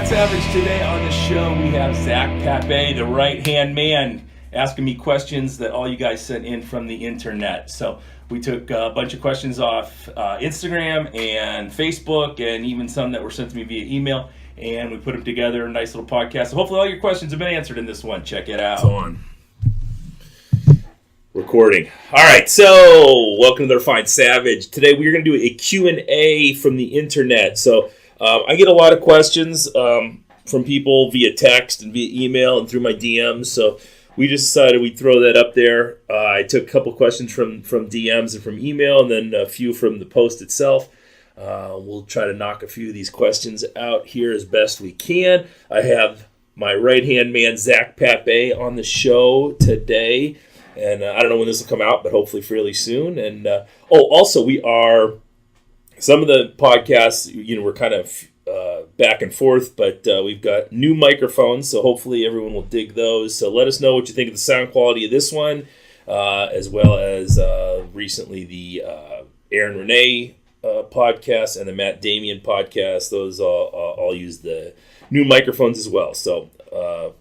Fine Savage. Today on the show we have Zac Papay, the right-hand man, asking me questions that all you guys sent in from the internet. So we took a bunch of questions off Instagram and Facebook, and even some that were sent to me via email, and we put them together in a nice little podcast. So hopefully all your questions have been answered in this one. Check it out. It's on. Recording. All right, so welcome to the Fine Savage. Today we're going to do a Q&A from the internet. So I get a lot of questions from people via text and via email and through my DMs. So we just decided we'd throw that up there. I took a couple questions from DMs and from email, and then a few from the post itself. We'll try to knock a few of these questions out here as best we can. I have my right-hand man, Zac Papay, on the show today. And I don't know when this will come out, but hopefully fairly soon. And also we are, some of the podcasts, we're kind of back and forth, but we've got new microphones, so hopefully everyone will dig those. So let us know what you think of the sound quality of this one, as well as recently the Aaron Renee podcast and the Matt Damien podcast. Those all use the new microphones as well. So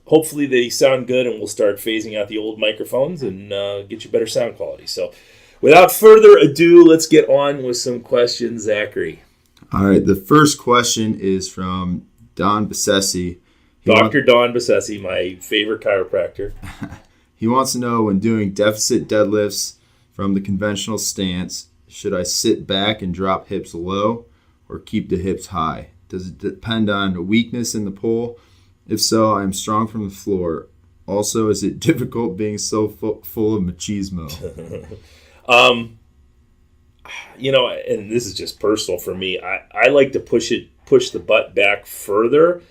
hopefully they sound good, and we'll start phasing out the old microphones and get you better sound quality. So without further ado, let's get on with some questions, Zachary. All right, the first question is from Don Bassesi. Dr. Don Bassesi, my favorite chiropractor. He wants to know, when doing deficit deadlifts from the conventional stance, should I sit back and drop hips low or keep the hips high? Does it depend on weakness in the pull? If so, I am strong from the floor. Also, is it difficult being so full of machismo? And this is just personal for me. I like to push the butt back further.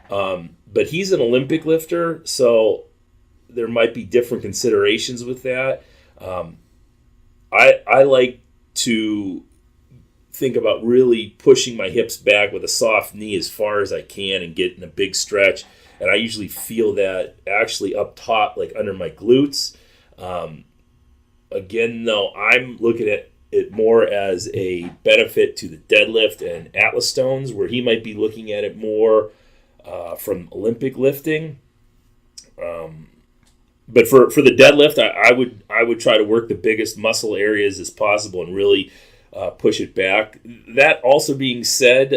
But he's an Olympic lifter, so there might be different considerations with that. I like to think about really pushing my hips back with a soft knee as far as I can and getting a big stretch. And I usually feel that actually up top, like under my glutes. Again, though, I'm looking at it more as a benefit to the deadlift and Atlas stones, where he might be looking at it more from Olympic lifting. But for the deadlift, I would try to work the biggest muscle areas as possible and really push it back. That also being said,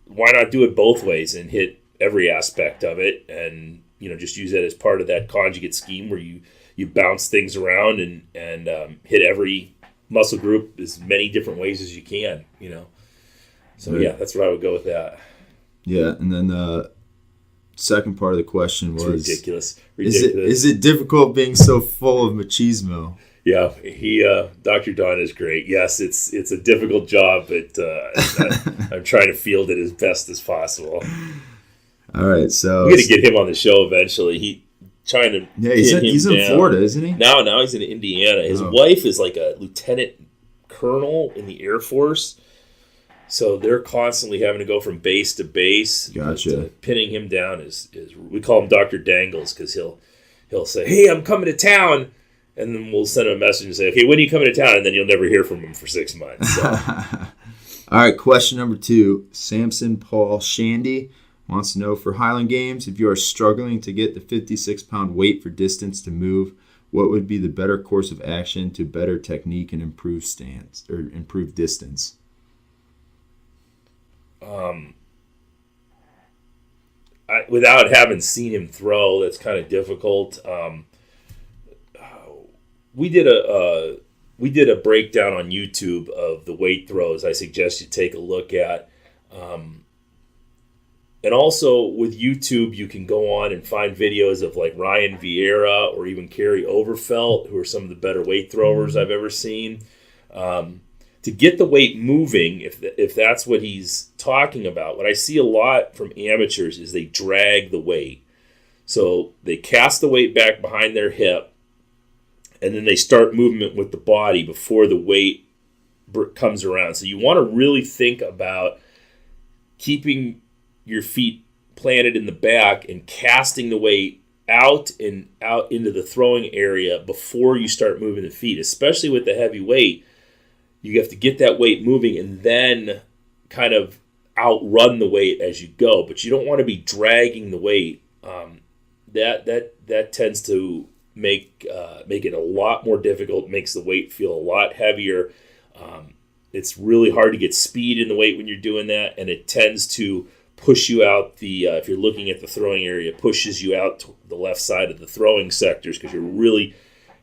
why not do it both ways and hit every aspect of it, and just use that as part of that conjugate scheme where you bounce things around and hit every muscle group as many different ways as you can. So right. Yeah, that's where I would go with that. Yeah, and then the second part of the question was, it's ridiculous. Is it difficult being so full of machismo? Yeah, Dr. Don is great. Yes, it's a difficult job, but I'm trying to field it as best as possible. All right, so we got to get him on the show eventually. He's in Florida, isn't he? Now he's in Indiana. His wife is like a lieutenant colonel in the Air Force, so they're constantly having to go from base to base. Gotcha. Pinning him down is we call him Dr. Dangles, because he'll say, "Hey, I'm coming to town." And then we'll send him a message and say, "Okay, when are you coming to town?" And then you'll never hear from him for 6 months. So. All right, question number 2. Samson Paul Shandy wants to know, for Highland Games, if you are struggling to get the 56-pound weight for distance to move, what would be the better course of action to better technique and improve stance or improve distance? Without having seen him throw, that's kind of difficult. We did a breakdown on YouTube of the weight throws. I suggest you take a look at. And also with YouTube, you can go on and find videos of like Ryan Vieira or even Kerry Overfelt, who are some of the better weight throwers I've ever seen. To get the weight moving, if that's what he's talking about, what I see a lot from amateurs is they drag the weight. So they cast the weight back behind their hip, and then they start movement with the body before the weight comes around. So you want to really think about keeping your feet planted in the back and casting the weight out into the throwing area before you start moving the feet, especially with the heavy weight. You have to get that weight moving and then kind of outrun the weight as you go, but you don't want to be dragging the weight. That tends to make it a lot more difficult. Makes the weight feel a lot heavier. It's really hard to get speed in the weight when you're doing that, and it tends to push you out if you're looking at the throwing area, it pushes you out to the left side of the throwing sectors because you're really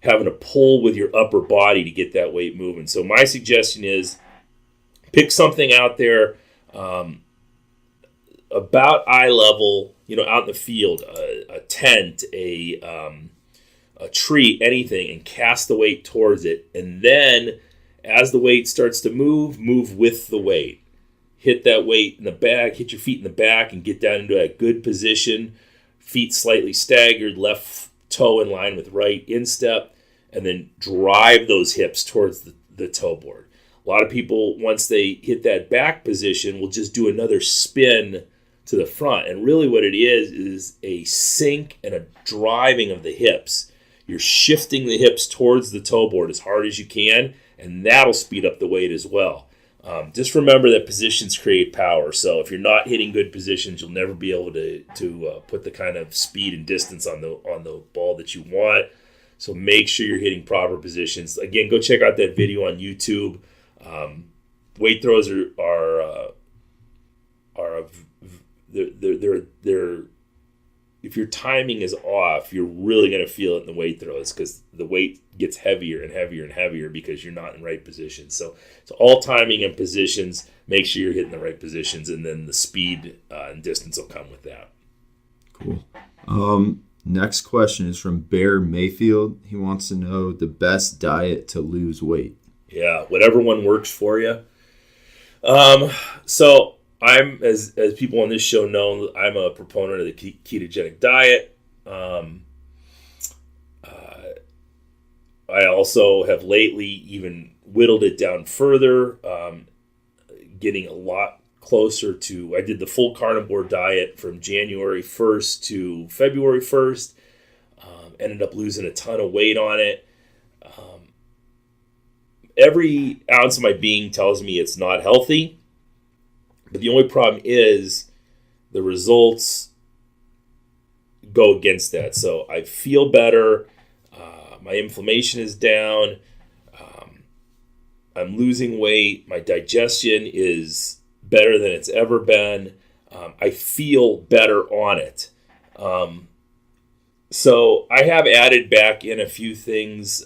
having to pull with your upper body to get that weight moving. So my suggestion is pick something out there about eye level, out in the field, a tent, a tree, anything, and cast the weight towards it. And then as the weight starts to move with the weight. Hit that weight in the back, hit your feet in the back, and get down into a good position. Feet slightly staggered, left toe in line with right instep, and then drive those hips towards the toe board. A lot of people, once they hit that back position, will just do another spin to the front. And really what it is a sink and a driving of the hips. You're shifting the hips towards the toe board as hard as you can, and that'll speed up the weight as well. Just remember that positions create power. So if you're not hitting good positions, you'll never be able to put the kind of speed and distance on the ball that you want. So make sure you're hitting proper positions. Again, go check out that video on YouTube. Weight throws they're if your timing is off, you're really going to feel it in the weight throws because the weight gets heavier and heavier and heavier because you're not in the right position. So all timing and positions, make sure you're hitting the right positions, and then the speed and distance will come with that. Cool. Next question is from Bear Mayfield. He wants to know the best diet to lose weight. Yeah, whatever one works for you. So I'm, as people on this show know, I'm a proponent of the ketogenic diet. I also have lately even whittled it down further, getting a lot closer to, I did the full carnivore diet from January 1st to February 1st, ended up losing a ton of weight on it. Every ounce of my being tells me it's not healthy. But the only problem is the results go against that. So I feel better. My inflammation is down. I'm losing weight. My digestion is better than it's ever been. I feel better on it. So I have added back in a few things,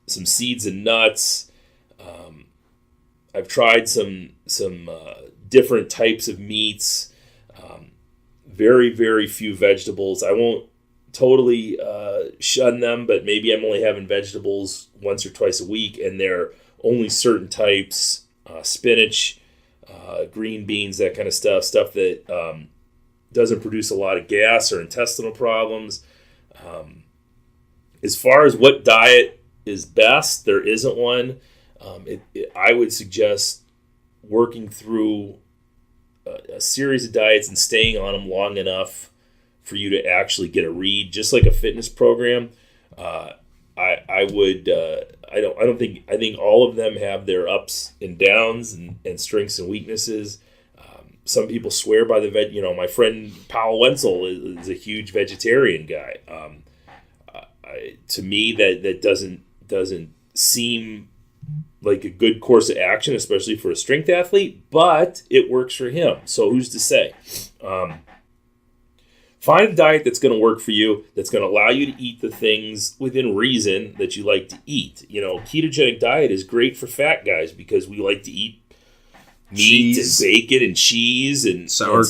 some seeds and nuts. I've tried some different types of meats, very, very few vegetables. I won't totally shun them, but maybe I'm only having vegetables once or twice a week, and they're only certain types, spinach, green beans, that kind of stuff that doesn't produce a lot of gas or intestinal problems. As far as what diet is best, there isn't one. I would suggest working through a series of diets and staying on them long enough for you to actually get a read, just like a fitness program. I think all of them have their ups and downs and strengths and weaknesses. Some people swear by the veg. My friend Powell Wenzel is a huge vegetarian guy. To me, that doesn't seem like a good course of action, especially for a strength athlete, but it works for him. So who's to say? Find a diet that's going to work for you, that's going to allow you to eat the things within reason that you like to eat. Ketogenic diet is great for fat guys because we like to eat meat and bacon and cheese and sour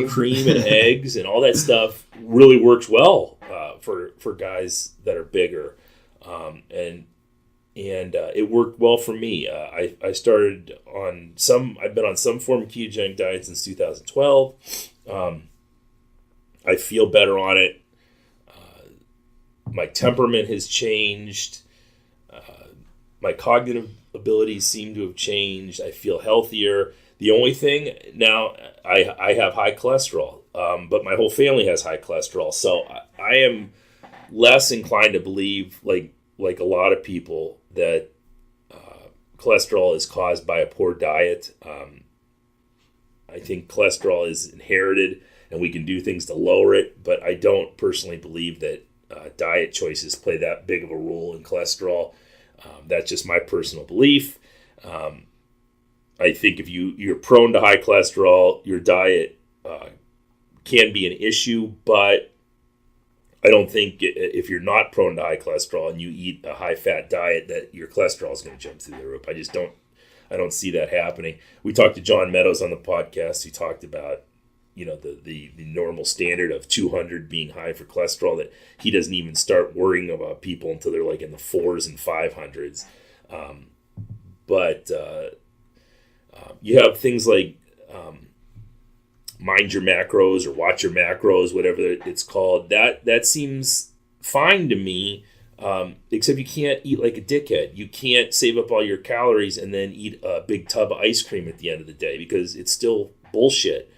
cream and eggs and all that stuff really works well for guys that are bigger. And it worked well for me. I started on I've been on some form of ketogenic diet since 2012. I feel better on it. My temperament has changed. My cognitive abilities seem to have changed. I feel healthier. The only thing now, I have high cholesterol, but my whole family has high cholesterol. So I am less inclined to believe, like a lot of people, that cholesterol is caused by a poor diet. I think cholesterol is inherited, and we can do things to lower it. But I don't personally believe that diet choices play that big of a role in cholesterol. That's just my personal belief. I think if you're prone to high cholesterol, your diet can be an issue, but I don't think if you're not prone to high cholesterol and you eat a high-fat diet that your cholesterol is going to jump through the roof. I don't see that happening. We talked to John Meadows on the podcast. He talked about, the normal standard of 200 being high for cholesterol, that he doesn't even start worrying about people until they're like in the 4s and 500s. But you have things like mind your macros or watch your macros, whatever it's called. That seems fine to me, except you can't eat like a dickhead. You can't save up all your calories and then eat a big tub of ice cream at the end of the day, because it's still bullshit.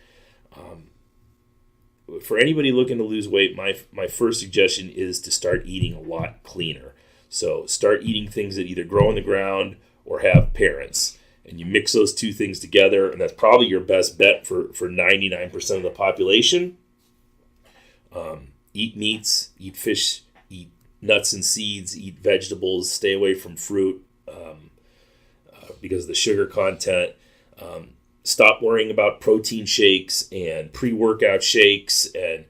For anybody looking to lose weight, my first suggestion is to start eating a lot cleaner. So start eating things that either grow in the ground or have parents. And you mix those two things together, and that's probably your best bet for 99% of the population. Eat meats, eat fish, eat nuts and seeds, eat vegetables, stay away from fruit because of the sugar content. Stop worrying about protein shakes and pre-workout shakes, and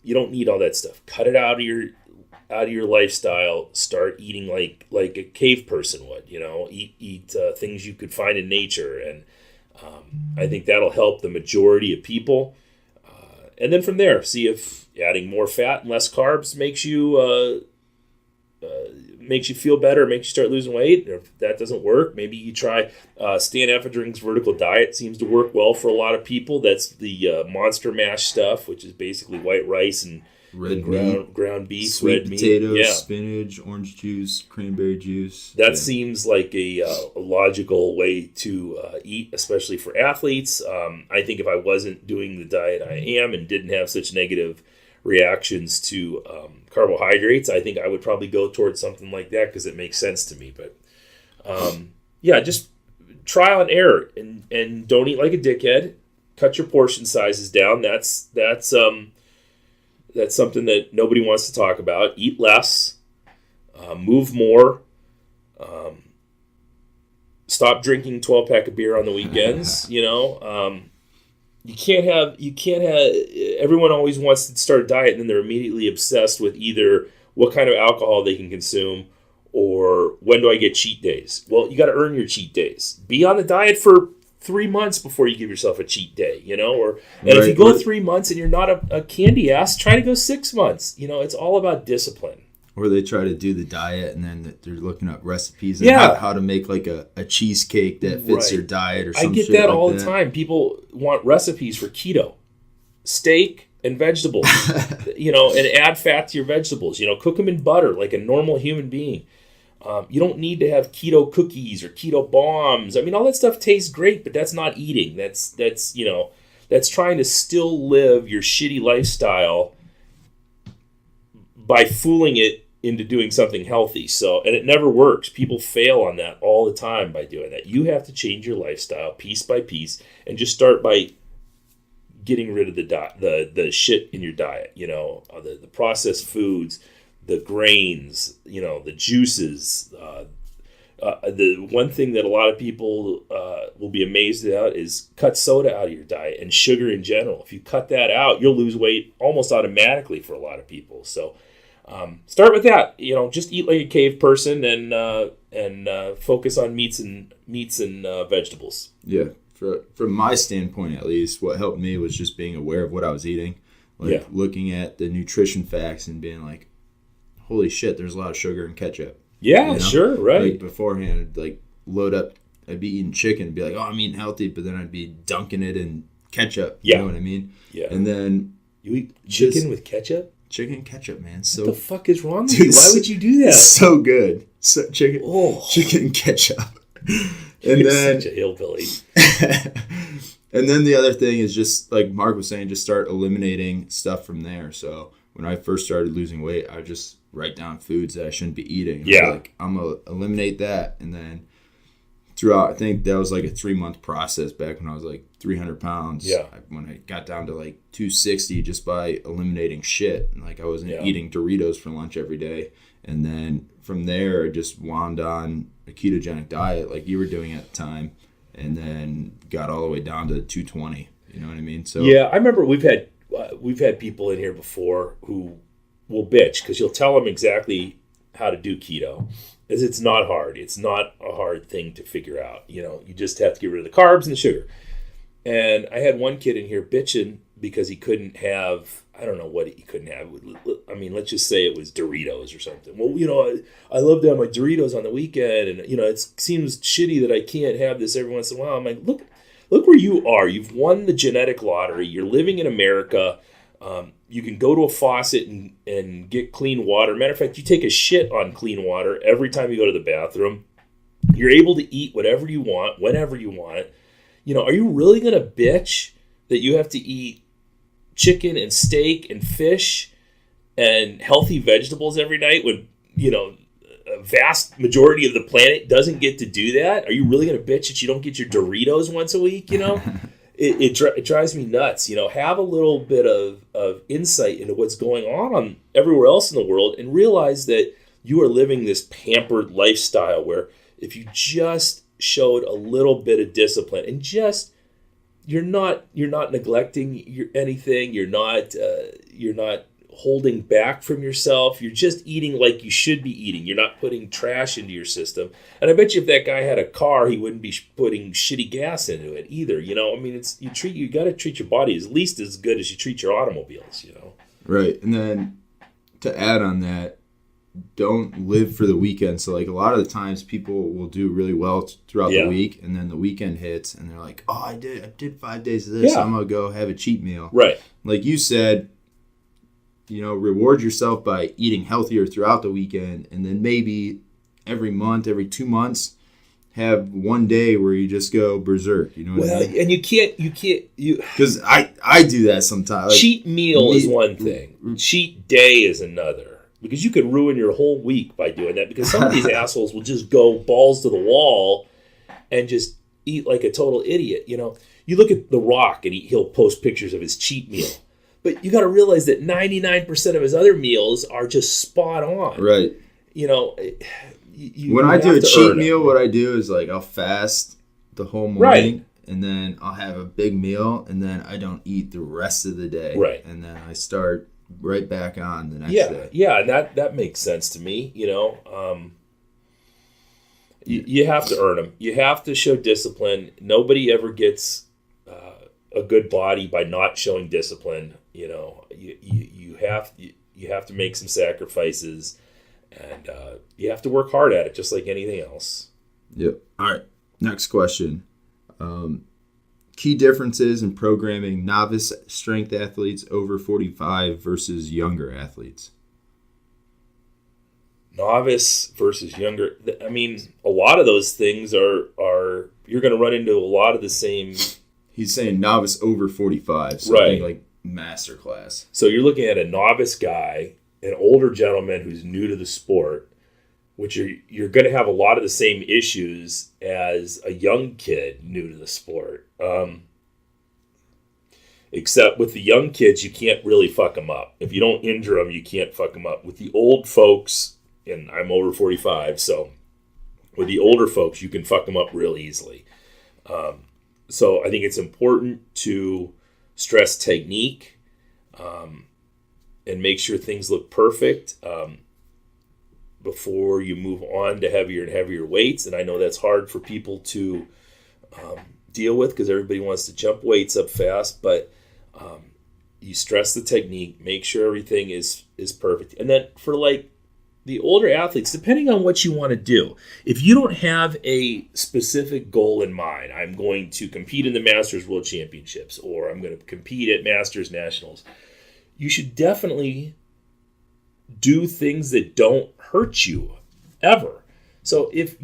you don't need all that stuff. Cut it out of your lifestyle. Start eating like a cave person would. Eat things you could find in nature, and I think that'll help the majority of people. And then from there, see if adding more fat and less carbs makes you feel better, makes you start losing weight. Or if that doesn't work, maybe you try Stan Efferdring's vertical diet. Seems to work well for a lot of people. That's the Monster Mash stuff, which is basically white rice and ground beef, sweet red potatoes, meat, spinach, orange juice, cranberry juice. That seems like a logical way to eat, especially for athletes. I think if I wasn't doing the diet I am and didn't have such negative reactions to carbohydrates, I think I would probably go towards something like that because it makes sense to me. But just trial and error, and don't eat like a dickhead. Cut your portion sizes down. That's something that nobody wants to talk about. Eat less, move more, stop drinking 12-pack of beer on the weekends. You can't have. Everyone always wants to start a diet, and then they're immediately obsessed with either what kind of alcohol they can consume or when do I get cheat days. Well, you got to earn your cheat days. Be on the diet for 3 months before you give yourself a cheat day, if you go 3 months and you're not a candy ass, try to go 6 months. It's all about discipline. Or they try to do the diet and then they're looking up recipes and how to make like a cheesecake that fits your diet or something. I get that all the time. People want recipes for keto, steak and vegetables, and add fat to your vegetables. Cook them in butter like a normal human being. You don't need to have keto cookies or keto bombs. I mean, all that stuff tastes great, but that's not eating. That's trying to still live your shitty lifestyle by fooling it into doing something healthy. And it never works. People fail on that all the time by doing that. You have to change your lifestyle piece by piece and just start by getting rid of the shit in your diet. The processed foods, the grains, the juices. The one thing that a lot of people will be amazed at is cut soda out of your diet and sugar in general. If you cut that out, you'll lose weight almost automatically for a lot of people. So start with that. Just eat like a cave person and focus on meats and vegetables. Yeah, from my standpoint at least, what helped me was just being aware of what I was eating, looking at the nutrition facts and being like, holy shit, there's a lot of sugar in ketchup. Yeah, sure, right. Like beforehand, load up. I'd be eating chicken and be like, oh, I'm eating healthy, but then I'd be dunking it in ketchup. You know what I mean? Yeah. And then you eat chicken with ketchup? Chicken and ketchup, man. What the fuck is wrong with you? Why would you do that? So good. Chicken and ketchup. You're such a hillbilly. And then the other thing is just like Mark was saying, just start eliminating stuff from there. So when I first started losing weight, I just write down foods that I shouldn't be eating. I'm going to eliminate that and then throughout, I think that was like a 3-month process back when I was like 300 pounds. Yeah. When I got down to like 260 just by eliminating shit. And like I wasn't Yeah. eating Doritos for lunch every day. And then from there, I just wound on a ketogenic diet like you were doing at the time. And then got all the way down to 220. You know what I mean? So Yeah, I remember we've had people in here before who will bitch because you'll tell them exactly how to do keto. As it's not hard. It's not a hard thing to figure out. You know, you just have to get rid of the carbs and the sugar. And I had one kid in here bitching because he couldn't have, I don't know what he couldn't have. I mean, let's just say it was Doritos or something. Well, you know, I love to have my Doritos on the weekend, and you know, it seems shitty that I can't have this every once in a while. I'm like, look where you are. You've won the genetic lottery. You're living in America. You can go to a faucet and get clean water. Matter of fact, you take a shit on clean water every time you go to the bathroom. You're able to eat whatever you want, whenever you want. You know, are you really going to bitch that you have to eat chicken and steak and fish and healthy vegetables every night when, you know, a vast majority of the planet doesn't get to do that? Are you really going to bitch that you don't get your Doritos once a week, you know? It drives me nuts. You know, have a little bit of insight into what's going on everywhere else in the world and realize that you are living this pampered lifestyle where if you just showed a little bit of discipline and just you're not neglecting anything, you're not holding back from yourself, you're just eating like you should be eating, you're not putting trash into your system. And I bet you if that guy had a car, he wouldn't be putting shitty gas into it either. You know, I mean, you got to treat your body at least as good as you treat your automobiles, you know. Right. And then to add on that, don't live for the weekend. So like a lot of the times people will do really well throughout the week, and then the weekend hits and they're like, oh, I did 5 days of this, so I'm gonna go have a cheat meal. Right. Like you said, you know, reward yourself by eating healthier throughout the weekend, and then maybe every month, every 2 months, have one day where you just go berserk. You know what I mean? And you can't because I do that sometimes. Like, cheat meal is one thing, cheat day is another. Because you could ruin your whole week by doing that. Because some of these assholes will just go balls to the wall and just eat like a total idiot. You know, you look at The Rock and he'll post pictures of his cheat meal. But you got to realize that 99% of his other meals are just spot on. Right. You know, when I do a cheat meal, what I do is like I'll fast the whole morning. Right. And then I'll have a big meal, and then I don't eat the rest of the day. Right. And then I start right back on the next day. Yeah, and that makes sense to me. You know, you have to earn them. You have to show discipline. Nobody ever gets a good body by not showing discipline. You know, you have to make some sacrifices, and you have to work hard at it, just like anything else. Yep. All right. Next question. Key differences in programming novice strength athletes over 45 versus younger athletes. Novice versus younger. I mean, a lot of those things are you're going to run into a lot of the same. He's saying novice over 45, so right. I think like master class. So you're looking at a novice guy, an older gentleman who's new to the sport, which you're going to have a lot of the same issues as a young kid new to the sport. Except with the young kids, you can't really fuck them up. If you don't injure them, you can't fuck them up. With the old folks, and I'm over 45, so with the older folks, you can fuck them up real easily. So I think it's important to stress technique and make sure things look perfect before you move on to heavier and heavier weights. And I know that's hard for people to deal with because everybody wants to jump weights up fast, but you stress the technique, make sure everything is perfect. And then for like the older athletes, depending on what you want to do, if you don't have a specific goal in mind, I'm going to compete in the Masters World Championships or I'm going to compete at Masters Nationals, you should definitely do things that don't hurt you ever. So if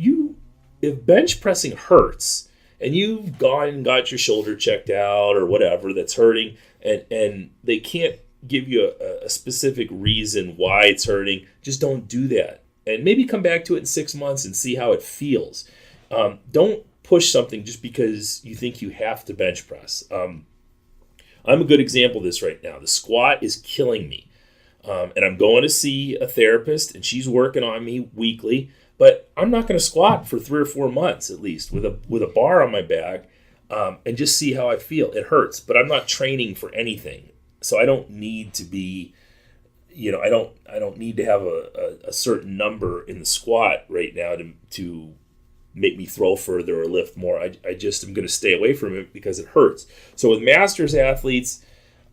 bench pressing hurts and you've gone and got your shoulder checked out or whatever that's hurting and they can't give you a specific reason why it's hurting, just don't do that. And maybe come back to it in 6 months and see how it feels. Don't push something just because you think you have to bench press. I'm a good example of this right now. The squat is killing me. And I'm going to see a therapist, and she's working on me weekly. But I'm not going to squat for 3 or 4 months at least with a bar on my back, and just see how I feel. It hurts, but I'm not training for anything, so I don't need to be, I don't need to have a certain number in the squat right now to make me throw further or lift more. I just am going to stay away from it because it hurts. So with masters athletes,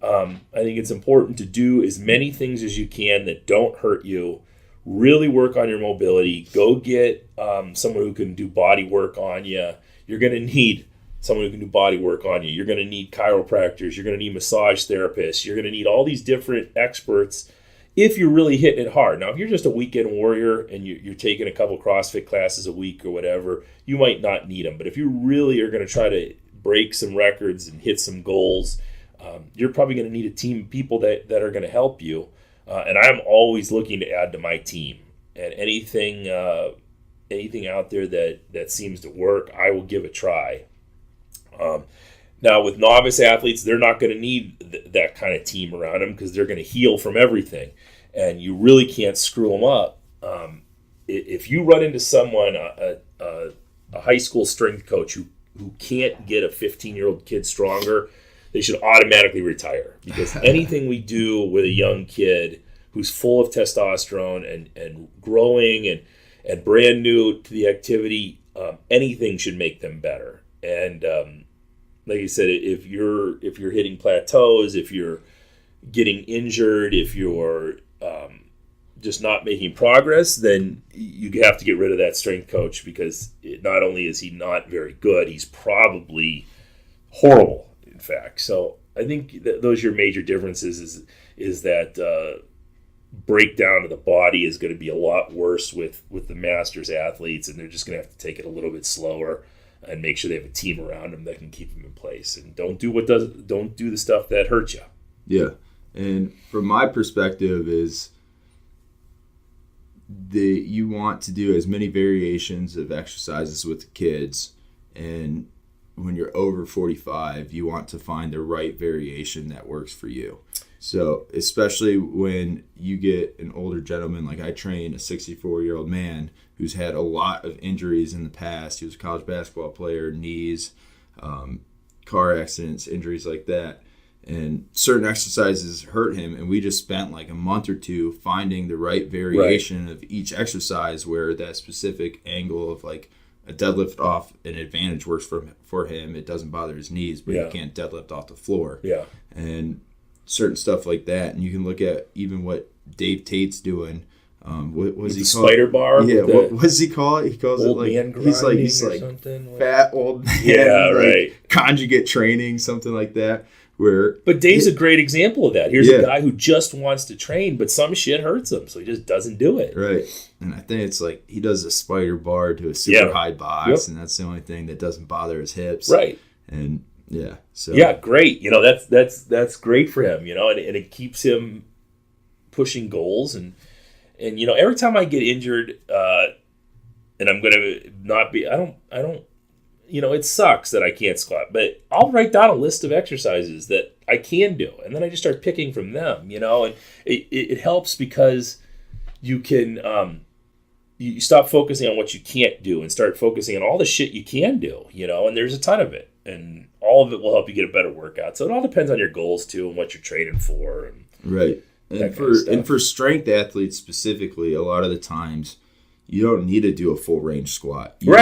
I think it's important to do as many things as you can that don't hurt you. Really work on your mobility. Go get someone who can do body work on you. You're going to need someone who can do body work on you. You're going to need chiropractors. You're going to need massage therapists. You're going to need all these different experts if you're really hitting it hard. Now, if you're just a weekend warrior and you're taking a couple CrossFit classes a week or whatever, you might not need them. But if you really are going to try to break some records and hit some goals, you're probably going to need a team of people that are going to help you. And I'm always looking to add to my team. And anything out there that seems to work, I will give a try. Now, with novice athletes, they're not going to need that kind of team around them because they're going to heal from everything. And you really can't screw them up. If you run into someone, a high school strength coach who can't get a 15-year-old kid stronger, they should automatically retire, because anything we do with a young kid who's full of testosterone and growing and brand new to the activity, anything should make them better. And like you said, if you're hitting plateaus, if you're getting injured, if you're just not making progress, then you have to get rid of that strength coach, because not only is he not very good, he's probably horrible. In fact, so I think those are your major differences. Is that breakdown of the body is going to be a lot worse with the masters athletes, and they're just going to have to take it a little bit slower and make sure they have a team around them that can keep them in place, and don't do the stuff that hurts you. Yeah, and from my perspective is you want to do as many variations of exercises with the kids, and when you're over 45, you want to find the right variation that works for you. So especially when you get an older gentleman, like I train a 64-year-old man who's had a lot of injuries in the past. He was a college basketball player, knees, car accidents, injuries like that. And certain exercises hurt him, and we just spent like a month or two finding the right variation of each exercise where that specific angle of like a deadlift off an advantage works for him. It doesn't bother his knees, but he can't deadlift off the floor. Yeah. And certain stuff like that. And you can look at even what Dave Tate's doing. What was he called? Spider bar? Yeah, what does he call it? He calls it like he's like fat old man. Yeah, right. Like conjugate training, something like that. But Dave's a great example of that. Here's a guy who just wants to train, but some shit hurts him, so he just doesn't do it. Right. And I think it's like he does a spider bar to a super high box, and that's the only thing that doesn't bother his hips. Right. And great. That's great for him, and it keeps him pushing goals. And every time I get injured, and I'm gonna not be, I don't. It sucks that I can't squat, but I'll write down a list of exercises that I can do, and then I just start picking from them, and it helps because you can you stop focusing on what you can't do and start focusing on all the shit you can do, and there's a ton of it, and all of it will help you get a better workout. So it all depends on your goals too and what you're training for. And right. And for strength athletes specifically, a lot of the times, you don't need to do a full range squat. You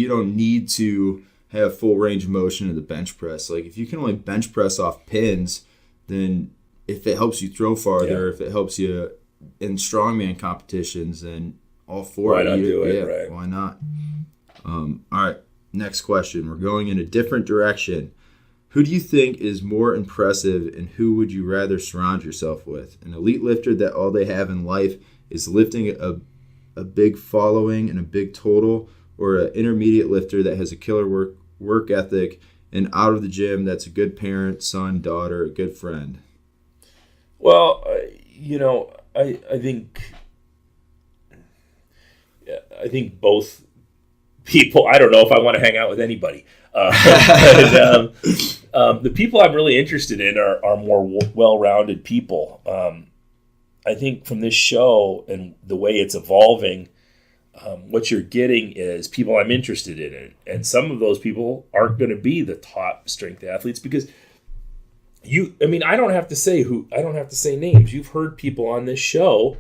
don't need to have full range of motion in the bench press. Like if you can only bench press off pins, then if it helps you throw farther, if it helps you in strongman competitions, then all for why it. Not do it? Right. Why not? All right. Next question. We're going in a different direction. Who do you think is more impressive, and who would you rather surround yourself with? An elite lifter that all they have in life is lifting a big following and a big total, or an intermediate lifter that has a killer work ethic and out of the gym that's a good parent, son, daughter, a good friend? Well, I think both people. I don't know if I want to hang out with anybody. The people I'm really interested in are more well-rounded people. I think from this show and the way it's evolving, what you're getting is people I'm interested in. And some of those people aren't going to be the top strength athletes because I don't have to say names. You've heard people on this show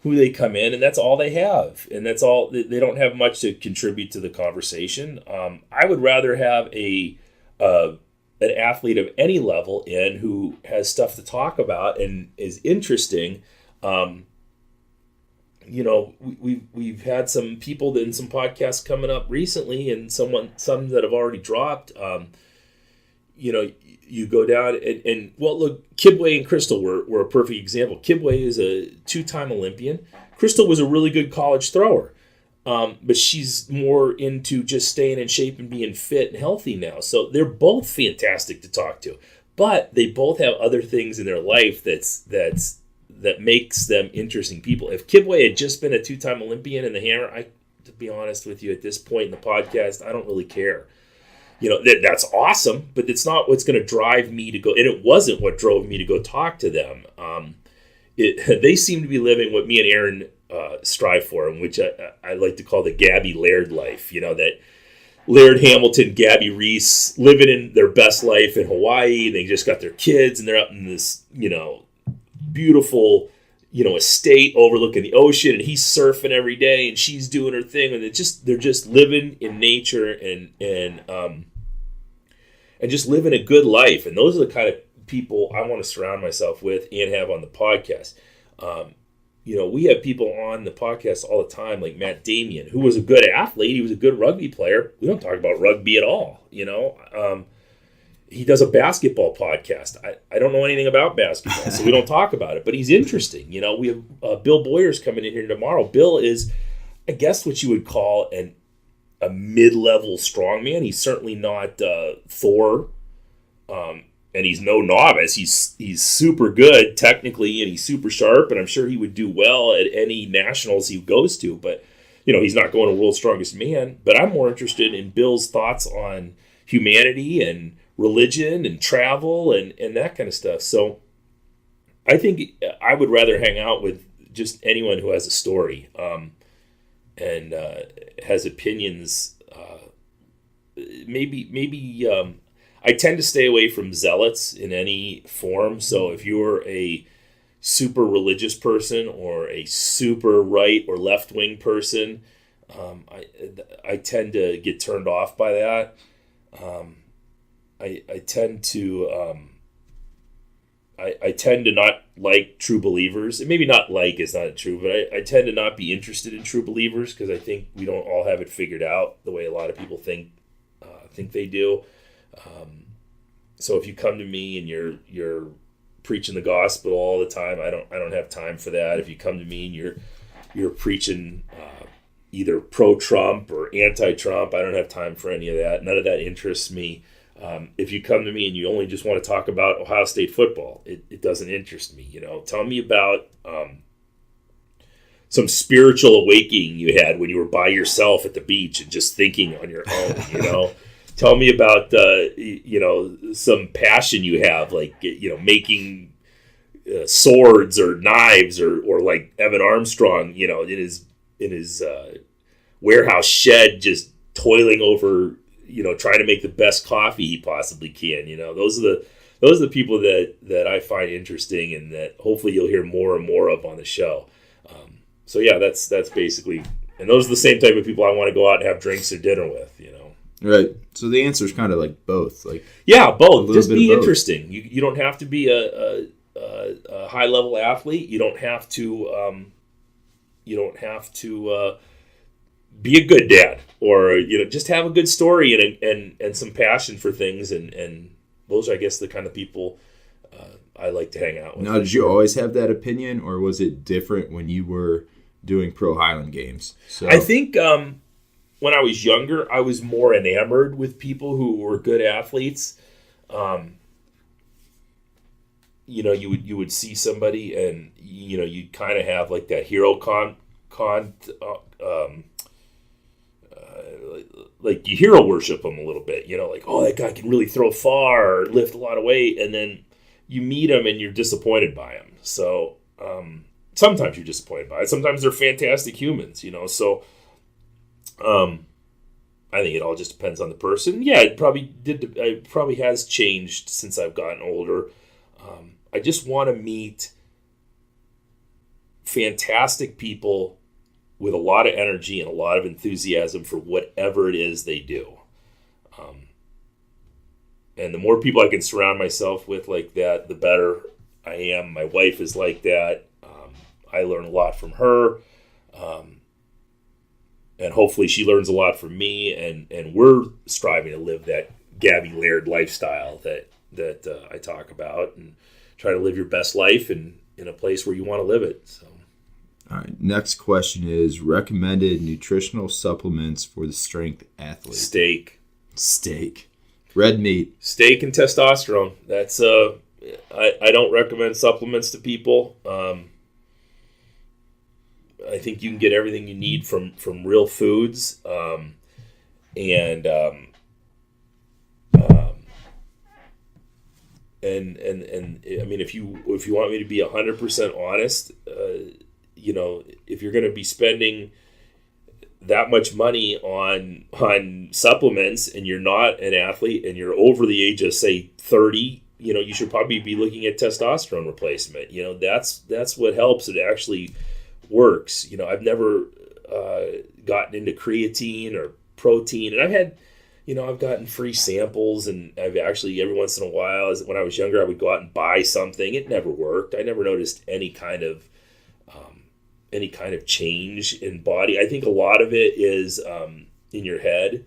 who they come in and that's all they have. And that's all, they don't have much to contribute to the conversation. I would rather have an athlete of any level in who has stuff to talk about and is interesting. We've had some people in some podcasts coming up recently, and some that have already dropped. You go down and look, Kibwe and Crystal were a perfect example. Kibwe is a 2-time Olympian. Crystal was a really good college thrower. But she's more into just staying in shape and being fit and healthy now. So they're both fantastic to talk to. But they both have other things in their life that makes them interesting people. If Kibwe had just been a 2-time Olympian in the hammer, to be honest with you, at this point in the podcast, I don't really care. That's awesome, but it's not what's going to drive me to go. And it wasn't what drove me to go talk to them. They seem to be living what me and Aaron strive for, and which I like to call the Gabby Laird life. That Laird Hamilton, Gabby Reese living in their best life in Hawaii. They just got their kids, and they're up in this, beautiful, estate overlooking the ocean, and he's surfing every day, and she's doing her thing, and they're just living in nature and just living a good life. And those are the kind of people I want to surround myself with and have on the podcast. We have people on the podcast all the time, like Matt Damien, who was a good athlete. He was a good rugby player. We don't talk about rugby at all. He does a basketball podcast. I don't know anything about basketball, so we don't talk about it, but he's interesting. We have Bill Boyers coming in here tomorrow. Bill is, I guess, what you would call a mid-level strongman. He's certainly not Thor, and he's no novice. He's super good technically, and he's super sharp, and I'm sure he would do well at any nationals he goes to. But he's not going to World's Strongest Man. But I'm more interested in Bill's thoughts on humanity and religion and travel and that kind of stuff. So I think I would rather hang out with just anyone who has a story and has opinions. Maybe I tend to stay away from zealots in any form. So if you're a super religious person or a super right or left-wing person, I tend to get turned off by that. I tend to I tend to not like true believers. And maybe not like is not true, but I tend to not be interested in true believers because I think we don't all have it figured out the way a lot of people think they do. So if you come to me and you're preaching the gospel all the time, I don't have time for that. If you come to me and you're preaching either pro-Trump or anti-Trump, I don't have time for any of that. None of that interests me. If you come to me and you only just want to talk about Ohio State football, it doesn't interest me. Tell me about some spiritual awakening you had when you were by yourself at the beach and just thinking on your own. Tell me about some passion you have, like making swords or knives or like Evan Armstrong, in his warehouse shed, just toiling over. Trying to make the best coffee he possibly can. Those are the people that I find interesting and that hopefully you'll hear more and more of on the show. So yeah, that's basically, and those are the same type of people I want to go out and have drinks or dinner with. Right. So the answer is kind of like both. Yeah, both. Just be interesting. You don't have to be a high level athlete. You don't have to. Be a good dad, or just have a good story and some passion for things, and those are, I guess, the kind of people I like to hang out with. Now, did you always have that opinion, or was it different when you were doing Pro Highland Games? So I think when I was younger, I was more enamored with people who were good athletes. You would see somebody, and you'd kind of have like that hero like you hero worship them a little bit, like, oh, that guy can really throw far or lift a lot of weight, and then you meet him and you're disappointed by him. So sometimes you're disappointed by it. Sometimes they're fantastic humans, so I think it all just depends on the person. Yeah, it probably has changed since I've gotten older. I just want to meet fantastic people with a lot of energy and a lot of enthusiasm for whatever it is they do. And the more people I can surround myself with like that, the better I am. My wife is like that. I learn a lot from her. And hopefully she learns a lot from me. And we're striving to live that Gabby Laird lifestyle that I talk about, and try to live your best life in a place where you want to live it. So. All right. Next question is recommended nutritional supplements for the strength athlete. Steak. Red meat. Steak and testosterone. That's I don't recommend supplements to people. I think you can get everything you need from real foods. And I mean, if you want me to be 100% honest, if you're going to be spending that much money on supplements and you're not an athlete and you're over the age of say 30, you should probably be looking at testosterone replacement. That's what helps. It actually works. I've never gotten into creatine or protein, and I've gotten free samples, and I've actually every once in a while, when I was younger, I would go out and buy something. It never worked. I never noticed any kind of change in body. I think a lot of it is in your head,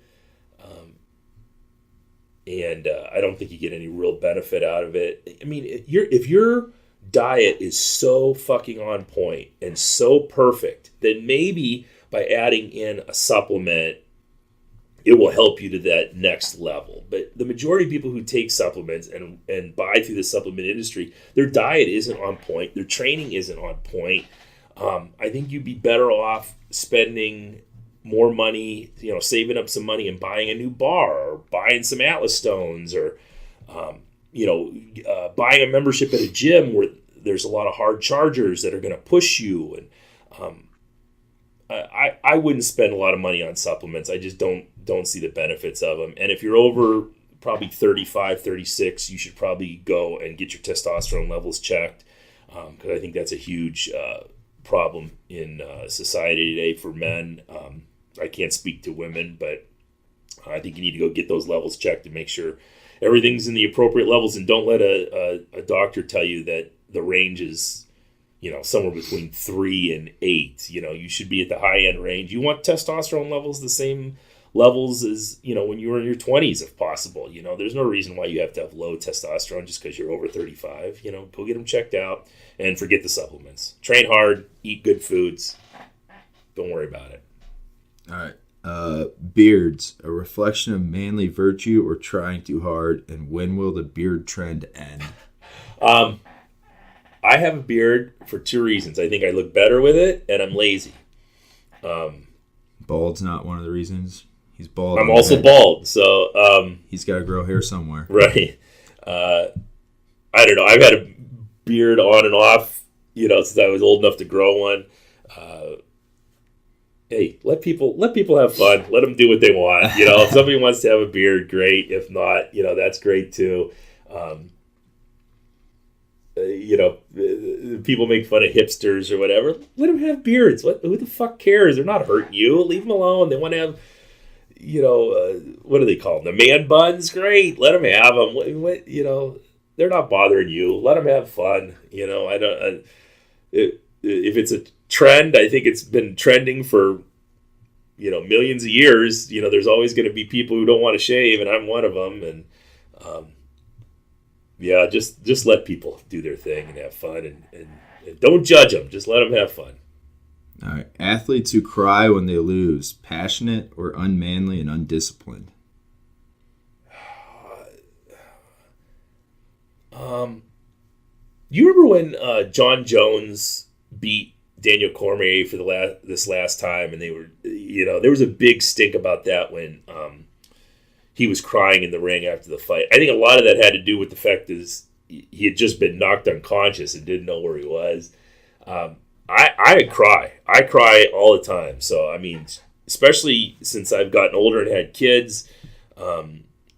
and I don't think you get any real benefit out of it. I mean, if your diet is so fucking on point and so perfect, then maybe by adding in a supplement, it will help you to that next level. But the majority of people who take supplements and buy through the supplement industry, their diet isn't on point. Their training isn't on point. I think you'd be better off spending more money, saving up some money and buying a new bar, or buying some Atlas stones, or, buying a membership at a gym where there's a lot of hard chargers that are going to push you. And I wouldn't spend a lot of money on supplements. I just don't see the benefits of them. And if you're over probably 35, 36, you should probably go and get your testosterone levels checked, because I think that's a huge problem in society today for men. I can't speak to women, but I think you need to go get those levels checked to make sure everything's in the appropriate levels, and don't let a doctor tell you that the range is somewhere between 3 and 8. You should be at the high end range. You want testosterone levels the same levels as when you were in your 20s, if possible. There's no reason why you have to have low testosterone just because you're over 35. Go get them checked out and forget the supplements. Train hard, eat good foods. Don't worry about it. All right. Beards, a reflection of manly virtue or trying too hard, and when will the beard trend end? I have a beard for 2 reasons. I think I look better with it, and I'm lazy. Bald's not one of the reasons. He's bald. I'm also bald, so he's got to grow hair somewhere. Right. I don't know. I've had a beard on and off, since I was old enough to grow one. Hey, let people have fun. Let them do what they want. If somebody wants to have a beard, great. If not, that's great too. People make fun of hipsters or whatever. Let them have beards. Who the fuck cares? They're not hurting you. Leave them alone. They want to have, what do they call them? The man buns? Great. Let them have them. They're not bothering you. Let them have fun. If it's a trend, I think it's been trending for, millions of years. There's always going to be people who don't want to shave, and I'm one of them. And, yeah, just let people do their thing and have fun, and don't judge them. Just let them have fun. All right. Athletes who cry when they lose, passionate or unmanly and undisciplined? You remember when John Jones beat Daniel Cormier for this last time, and they were, there was a big stink about that when he was crying in the ring after the fight. I think a lot of that had to do with the fact is he had just been knocked unconscious and didn't know where he was. I cry. I cry all the time. So, I mean, especially since I've gotten older and had kids.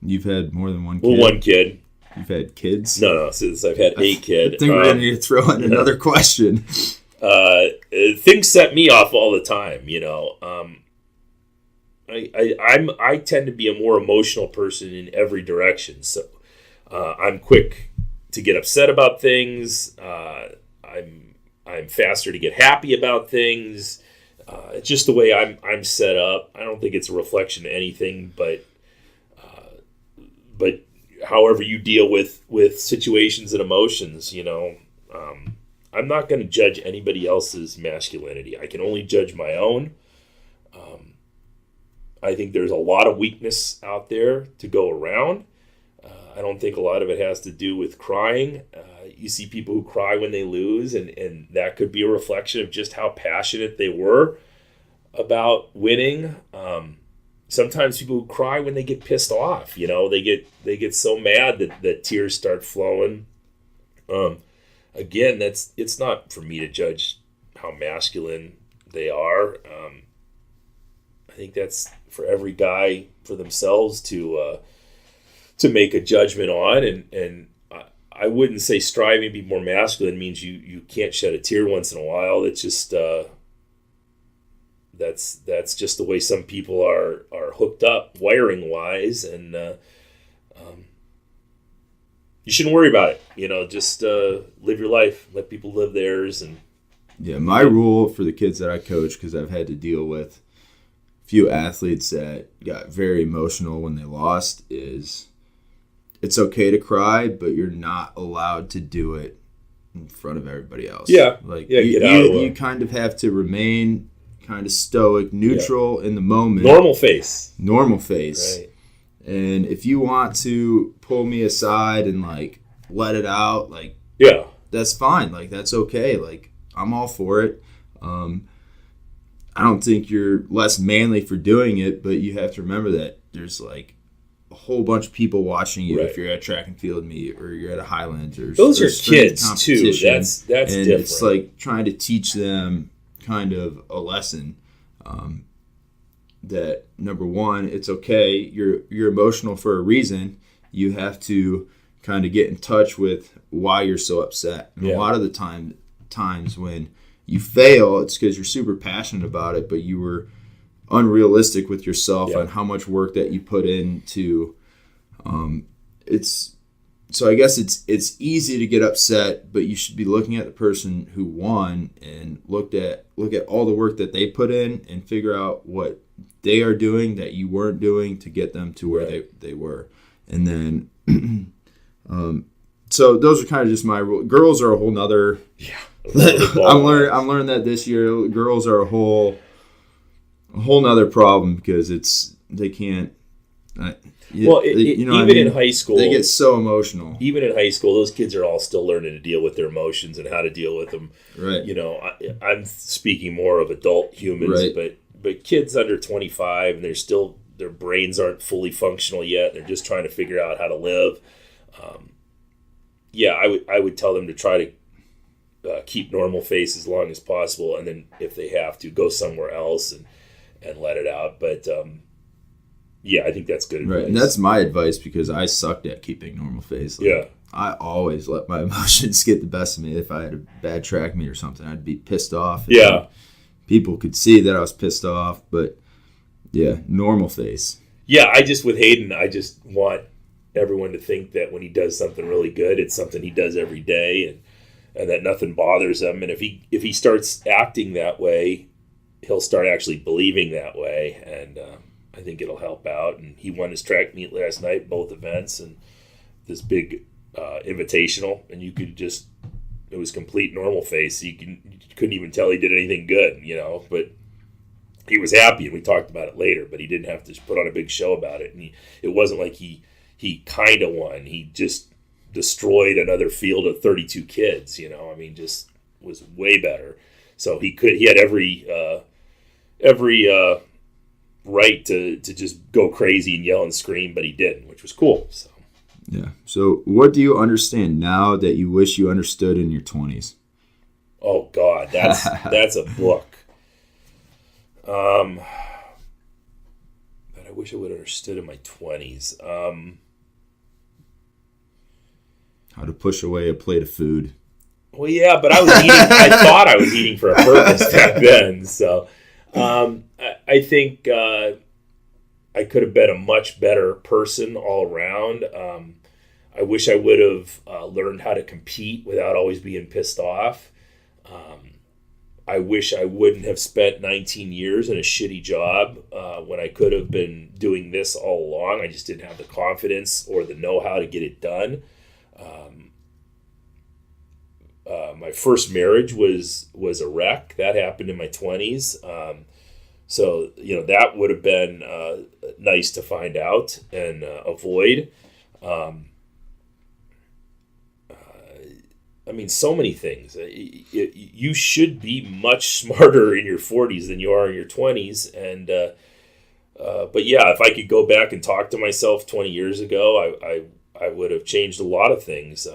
You've had more than one kid? Well, one kid. You've had kids? No, since I've had a kid. I think we're going to need to throw in another question. Things set me off all the time, I tend to be a more emotional person in every direction. So I'm quick to get upset about things. I'm faster to get happy about things. It's just the way I'm set up. I don't think it's a reflection of anything, but however you deal with situations and emotions, I'm not going to judge anybody else's masculinity. I can only judge my own. I think there's a lot of weakness out there to go around. I don't think a lot of it has to do with crying. You see people who cry when they lose, and that could be a reflection of just how passionate they were about winning. Sometimes people who cry when they get pissed off, they get so mad that tears start flowing. Again, it's not for me to judge how masculine they are. I think that's for every guy for themselves to make a judgment on, and I wouldn't say striving to be more masculine means you can't shed a tear once in a while. It's just that's just the way some people are hooked up wiring wise, and you shouldn't worry about it. Just live your life, let people live theirs. And yeah, my rule for the kids that I coach, because I've had to deal with a few athletes that got very emotional when they lost, is it's okay to cry, but you're not allowed to do it in front of everybody else. Yeah, you kind of have to remain kind of stoic, neutral in the moment. Normal face. Right. And if you want to pull me aside and let it out, that's fine. That's okay. I'm all for it. I don't think you're less manly for doing it, but you have to remember that there's a whole bunch of people watching you if you're at track and field meet or you're at a Highlands or those are kids too. That's and different. It's trying to teach them kind of a lesson that number one, it's okay. You're emotional for a reason. You have to kind of get in touch with why you're so upset. And a lot of the times when you fail, it's because you're super passionate about it, but you were unrealistic with yourself on how much work that you put into so I guess it's easy to get upset, but you should be looking at the person who won and look at all the work that they put in and figure out what they are doing that you weren't doing to get them to where they were. And then so those are kind of just my rules. Girls are a whole nother I'm learning that this year. Girls are a whole nother problem because they can't. Even in high school, they get so emotional. Even in high school, those kids are all still learning to deal with their emotions and how to deal with them. Right. I'm speaking more of adult humans, but kids under 25, and their brains aren't fully functional yet. They're just trying to figure out how to live. I would tell them to try to keep normal face as long as possible, and then if they have to, go somewhere else and let it out. But I think that's good advice. Right, and that's my advice because I sucked at keeping normal face. I always let my emotions get the best of me. If I had a bad track meet or something, I'd be pissed off. Yeah. People could see that I was pissed off, but normal face. Yeah, with Hayden, I just want everyone to think that when he does something really good, it's something he does every day, and that nothing bothers him. And if he starts acting that way, he'll start actually believing that way, and I think it'll help out. And he won his track meet last night, both events, and this big invitational, and it was complete normal face. You couldn't even tell he did anything good, but he was happy, and we talked about it later, but he didn't have to put on a big show about it. And it wasn't like he kind of won. He just destroyed another field of 32 kids, just was way better. So he had every right to just go crazy and yell and scream, but he didn't, which was cool. So. Yeah. So what do you understand now that you wish you understood in your 20s? Oh God, that's a book. That I wish I would have understood in my 20s. How to push away a plate of food. Well, yeah, but I was eating. I thought I was eating for a purpose back then. So, I think I could have been a much better person all around. I wish I would have learned how to compete without always being pissed off. I wish I wouldn't have spent 19 years in a shitty job when I could have been doing this all along. I just didn't have the confidence or the know-how to get it done. My first marriage was a wreck. That happened in my 20s. So, that would have been nice to find out and avoid. So many things. You should be much smarter in your 40s than you are in your 20s. And but yeah, if I could go back and talk to myself 20 years ago, I would have changed a lot of things.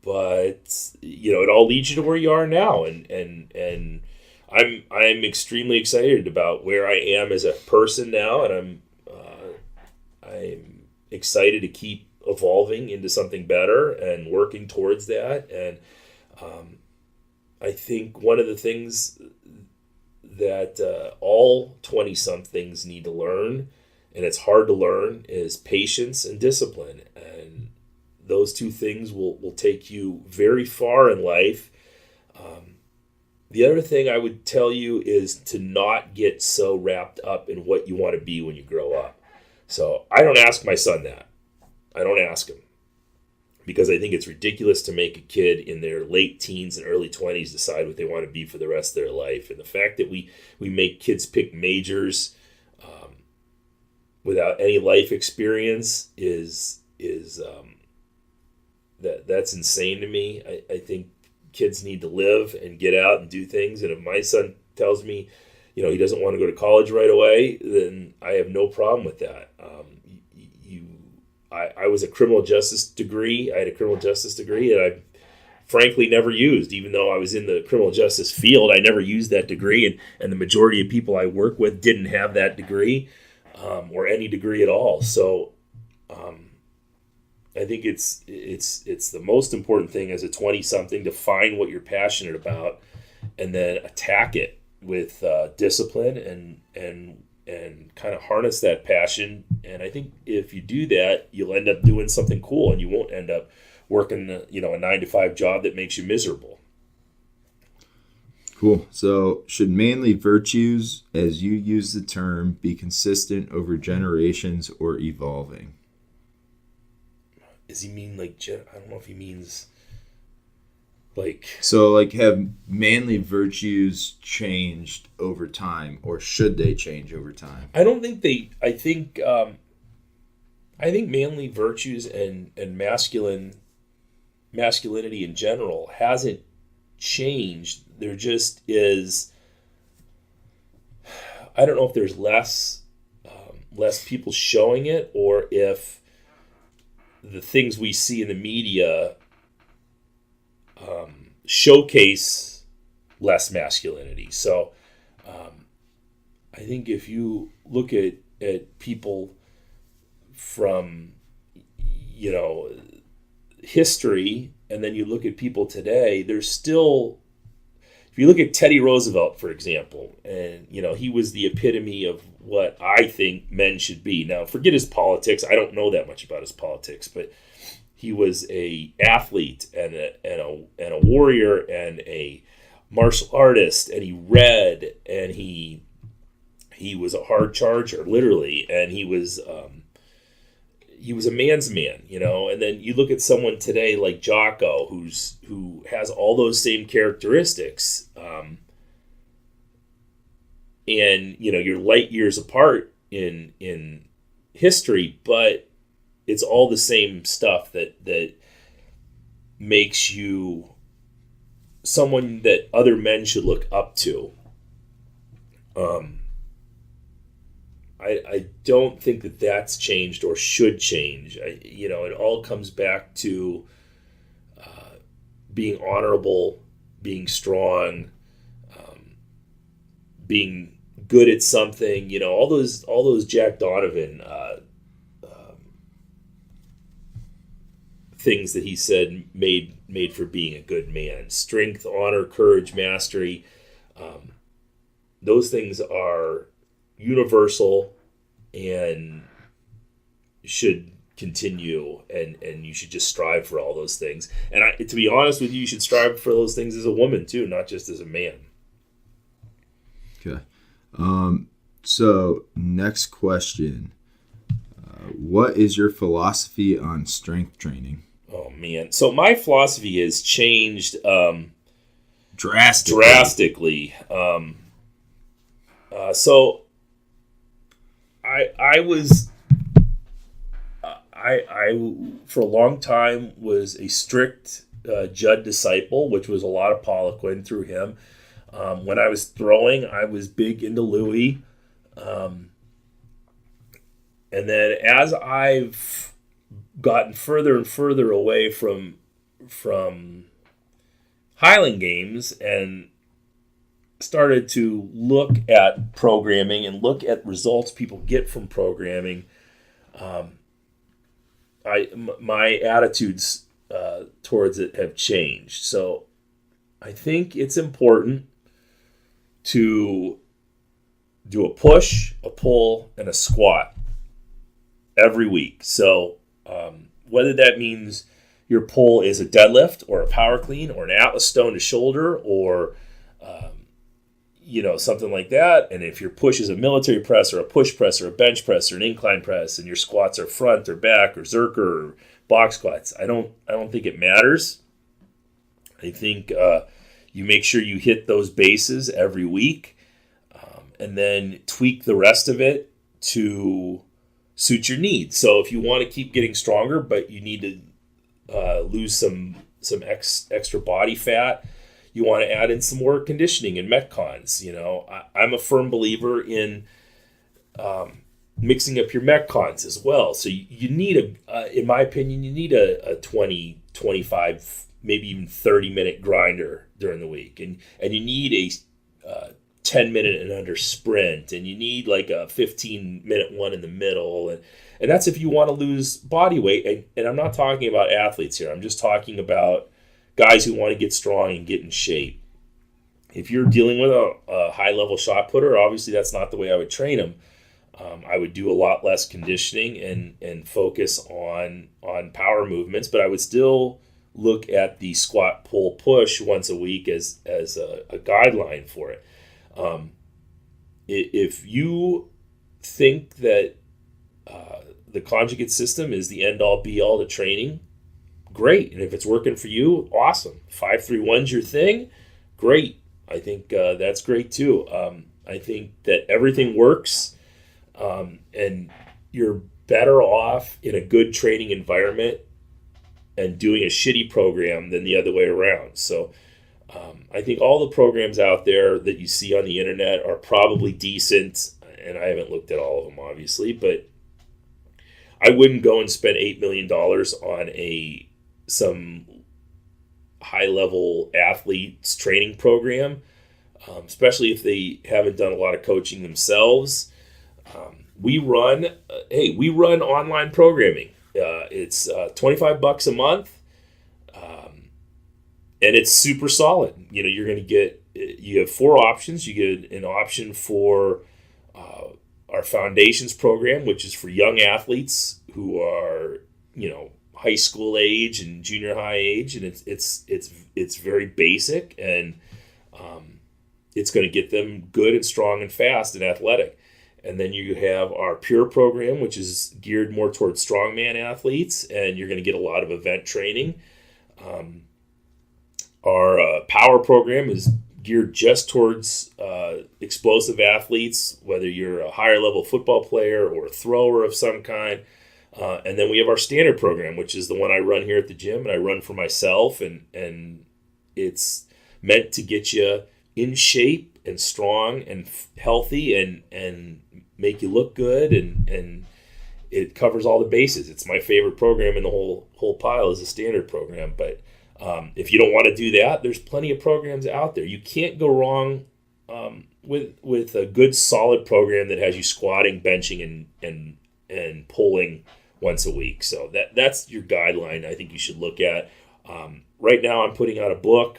But it all leads you to where you are now, and I'm extremely excited about where I am as a person now, and I'm excited to keep evolving into something better and working towards that. And I think one of the things that all 20-somethings need to learn, and it's hard to learn, is patience and discipline. And those two things will take you very far in life. The other thing I would tell you is to not get so wrapped up in what you want to be when you grow up. So I don't ask my son that. I don't ask him, because I think it's ridiculous to make a kid in their late teens and early 20s decide what they want to be for the rest of their life. And the fact that we make kids pick majors without any life experience is that's insane to me. I think kids need to live and get out and do things. And if my son tells me, he doesn't want to go to college right away, then I have no problem with that. I was a criminal justice degree. I had a criminal justice degree, and I frankly never used, even though I was in the criminal justice field, I never used that degree. And the majority of people I work with didn't have that degree or any degree at all. So I think it's the most important thing as a 20-something to find what you're passionate about and then attack it with discipline and kind of harness that passion. And I think if you do that, you'll end up doing something cool, and you won't end up working a 9-to-5 job that makes you miserable. Cool. So should manly virtues, as you use the term, be consistent over generations or evolving? Does he mean I don't know if he means like... So have manly virtues changed over time, or should they change over time? I don't think they... I think manly virtues and masculinity in general hasn't changed. There just is... I don't know if there's less people showing it, or if the things we see in the media showcase less masculinity. So I think if you look at people from history, and then you look at people today, there's still... If you look at Teddy Roosevelt, for example, and he was the epitome of what I think men should be. Now, forget his politics. I don't know that much about his politics, but he was a athlete and a warrior and a martial artist, and he read, and he was a hard charger, literally, and he was a man's man, And then you look at someone today like Jocko, who has all those same characteristics, and you're light years apart in history, but it's all the same stuff that makes you someone that other men should look up to. I don't think that that's changed or should change. It all comes back to being honorable, being strong, being good at something. All those Jack Donovan things that he said made for being a good man: strength, honor, courage, mastery. Those things are universal and should continue, and you should just strive for all those things. And to be honest with you, you should strive for those things as a woman too, not just as a man. Okay. So next question. What is your philosophy on strength training? Oh man. So my philosophy has changed drastically. So I was for a long time was a strict Judd disciple, which was a lot of Poliquin through him. When I was throwing, I was big into Louis. And then as I've gotten further and further away from Highland Games and started to look at programming and look at results people get from programming, my attitudes towards it have changed. So I think it's important to do a push, a pull, and a squat every week. So whether that means your pull is a deadlift or a power clean or an Atlas stone to shoulder or something like that, and if your push is a military press or a push press or a bench press or an incline press, and your squats are front or back or zerker or box squats, I don't think it matters. I think you make sure you hit those bases every week, and then tweak the rest of it to suit your needs. So if you want to keep getting stronger, but you need to lose some extra body fat, you want to add in some more conditioning and metcons. I'm a firm believer in mixing up your metcons as well. So you need in my opinion, you need a 20, 25, maybe even 30-minute grinder during the week, and you need a 10-minute and under sprint, and you need like a 15-minute one in the middle, and that's if you want to lose body weight. And I'm not talking about athletes here. I'm just talking about guys who want to get strong and get in shape. If you're dealing with a high-level shot putter, obviously that's not the way I would train them. I would do a lot less conditioning and focus on power movements, but I would still look at the squat, pull, push once a week as a guideline for it. If you think that the conjugate system is the end-all, be-all to training, great. And if it's working for you, awesome. 5-3-1's your thing, great. I think that's great too. I think that everything works, and you're better off in a good training environment and doing a shitty program than the other way around. So I think all the programs out there that you see on the internet are probably decent, and I haven't looked at all of them, obviously, but I wouldn't go and spend $8 million on some high-level athletes training program, especially if they haven't done a lot of coaching themselves. We run online programming. It's $25 a month. And it's super solid. You're going to you have 4 options. You get an option for our foundations program, which is for young athletes who are, high school age and junior high age. And it's very basic, and it's going to get them good and strong and fast and athletic. And then you have our pure program, which is geared more towards strongman athletes, and you're going to get a lot of event training. Our power program is geared just towards explosive athletes, whether you're a higher level football player or a thrower of some kind. And then we have our standard program, which is the one I run here at the gym, and I run for myself. And it's meant to get you in shape and strong and healthy and make you look good, and it covers all the bases. It's my favorite program in the whole pile is a standard program. But if you don't want to do that, there's plenty of programs out there. You can't go wrong with a good solid program that has you squatting, benching, and pulling once a week. So that's your guideline I think you should look at. Right now I'm putting out a book,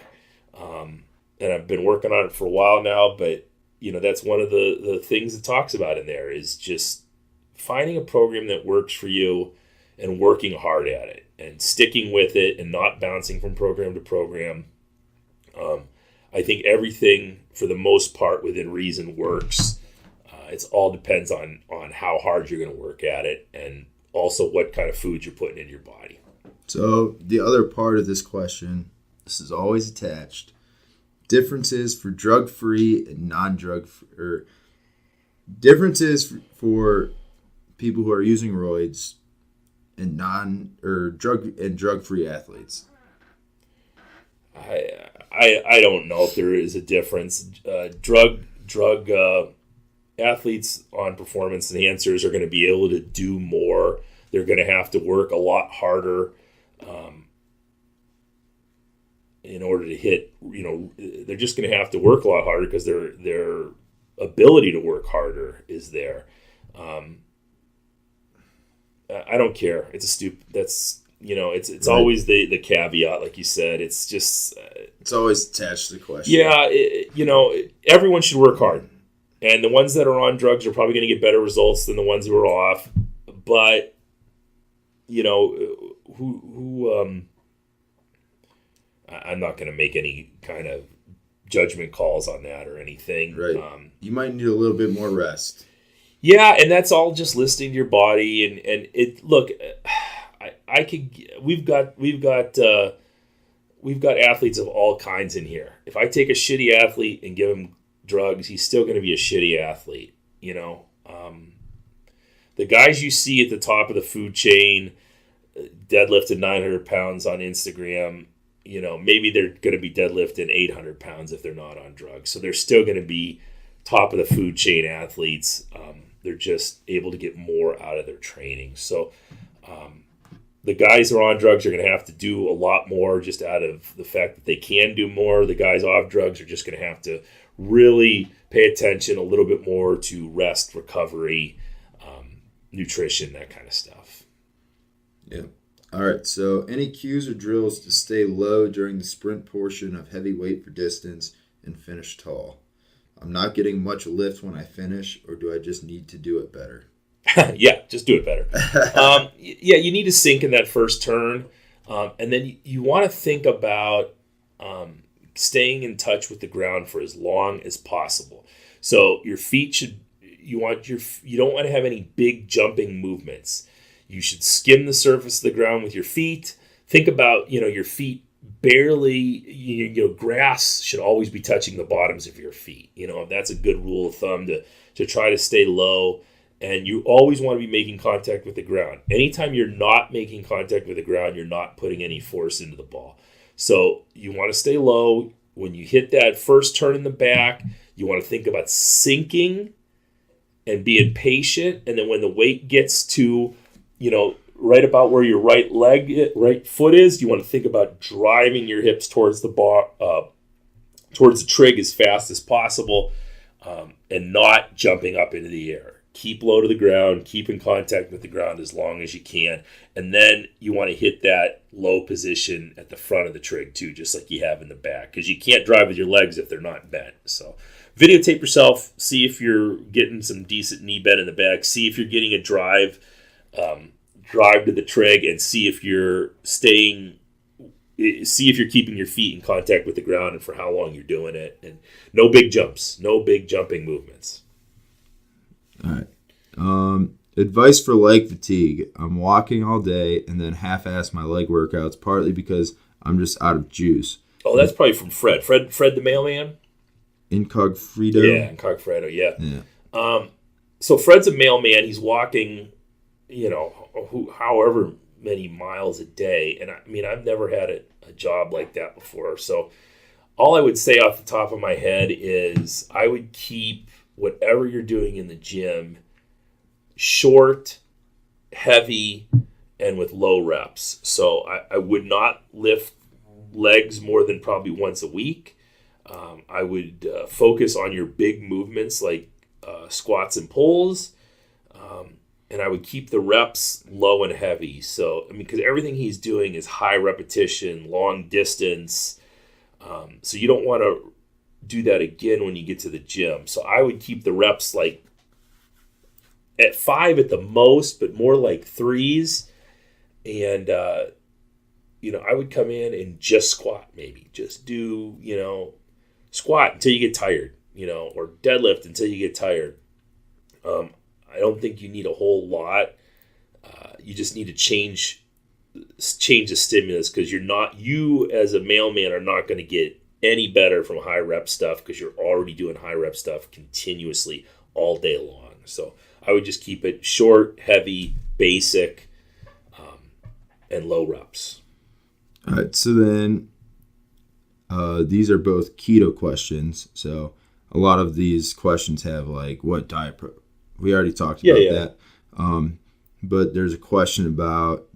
and I've been working on it for a while now, but that's one of the things it talks about in there is just finding a program that works for you and working hard at it and sticking with it and not bouncing from program to program. I think everything, for the most part, within reason works. It all depends on how hard you're going to work at it and also what kind of food you're putting in your body. So the other part of this question, this is always attached. Differences for drug-free and non-drug-free, or differences for people who are using roids and drug-free athletes. I don't know if there is a difference. Drug athletes on performance enhancers are going to be able to do more. They're going to have to work a lot harder in order to hit. They're just going to have to work a lot harder because their ability to work harder is there. I don't care. It's a stupid. That's it's right. Always the caveat, like you said. It's just it's always attached to the question. Yeah, everyone should work hard, and the ones that are on drugs are probably going to get better results than the ones who are off. But I'm not going to make any kind of judgment calls on that or anything. Right. You might need a little bit more rest. Yeah, and that's all just listening to your body and it. Look, I could. We've got athletes of all kinds in here. If I take a shitty athlete and give him drugs, he's still going to be a shitty athlete. The guys you see at the top of the food chain, deadlifting 900 pounds on Instagram, maybe they're going to be deadlifting 800 pounds if they're not on drugs. So they're still going to be top of the food chain athletes. They're just able to get more out of their training. So the guys who are on drugs are going to have to do a lot more just out of the fact that they can do more. The guys off drugs are just going to have to really pay attention a little bit more to rest, recovery, nutrition, that kind of stuff. Yeah. All right. So any cues or drills to stay low during the sprint portion of heavy weight for distance and finish tall? I'm not getting much lift when I finish, or do I just need to do it better? Yeah, just do it better. You need to sink in that first turn. And then you want to think about staying in touch with the ground for as long as possible. So your feet you don't want to have any big jumping movements. You should skim the surface of the ground with your feet. Think about, your feet barely, grass should always be touching the bottoms of your feet. That's a good rule of thumb to try to stay low. And you always want to be making contact with the ground. Anytime you're not making contact with the ground, you're not putting any force into the ball. So you want to stay low. When you hit that first turn in the back, you want to think about sinking and being patient. And then when the weight gets to, right about where your right foot is, you want to think about driving your hips towards the towards the trig as fast as possible, and not jumping up into the air. Keep low to the ground, keep in contact with the ground as long as you can. And then you want to hit that low position at the front of the trig too, just like you have in the back, because you can't drive with your legs if they're not bent. So videotape yourself, see if you're getting some decent knee bend in the back, see if you're getting a drive to the trig, and see if you're keeping your feet in contact with the ground and for how long you're doing it. And no big jumps, no big jumping movements. All right. Advice for leg fatigue. I'm walking all day and then half-ass my leg workouts, partly because I'm just out of juice. Oh, that's probably from Fred. Fred the mailman? Incogfredo? Yeah, Incogfredo, yeah. So Fred's a mailman. He's walking, however many miles a day. And I've never had a job like that before. So all I would say off the top of my head is I would keep whatever you're doing in the gym short, heavy, and with low reps. So I would not lift legs more than probably once a week. I would focus on your big movements like squats and pulls. And I would keep the reps low and heavy. So, I mean, because everything he's doing is high repetition, long distance. So you don't want to do that again when you get to the gym. So I would keep the reps like at 5 at the most, but more like 3s. And, I would come in and just squat maybe. Just do, squat until you get tired, or deadlift until you get tired. I don't think you need a whole lot. You just need to change the stimulus, because you as a mailman are not going to get any better from high rep stuff, because you're already doing high rep stuff continuously all day long. So I would just keep it short, heavy, basic, and low reps. All right, so then these are both keto questions. So a lot of these questions have like what diet we already talked about that. But there's a question about,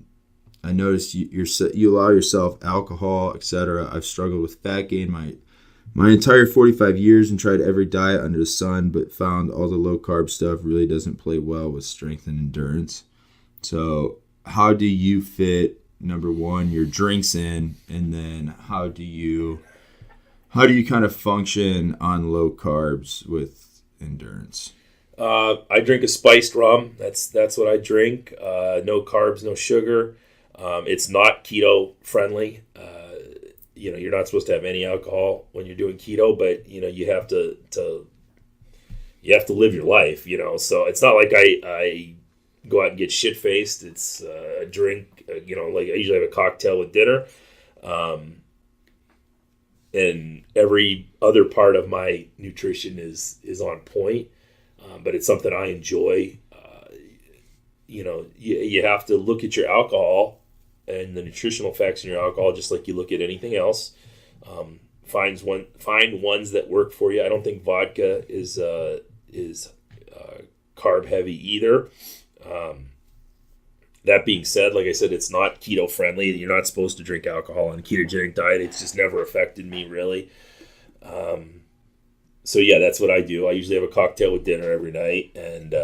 I noticed you allow yourself alcohol, etc. I've struggled with fat gain my entire 45 years and tried every diet under the sun, but found all the low carb stuff really doesn't play well with strength and endurance. So how do you fit, number one, your drinks in, and then how do you kind of function on low carbs with endurance? I drink a spiced rum. That's what I drink. No carbs, no sugar. It's not keto friendly. You're not supposed to have any alcohol when you're doing keto, but you have to live your life. So it's not like I go out and get shit faced. It's a drink. Like I usually have a cocktail with dinner, and every other part of my nutrition is on point. But it's something I enjoy. You have to look at your alcohol and the nutritional facts in your alcohol just like you look at anything else. Find ones that work for you. I don't think vodka is carb heavy either. That being said, like I said, it's not keto friendly. You're not supposed to drink alcohol on a ketogenic diet. It's just never affected me really. So yeah, that's what I do. I usually have a cocktail with dinner every night and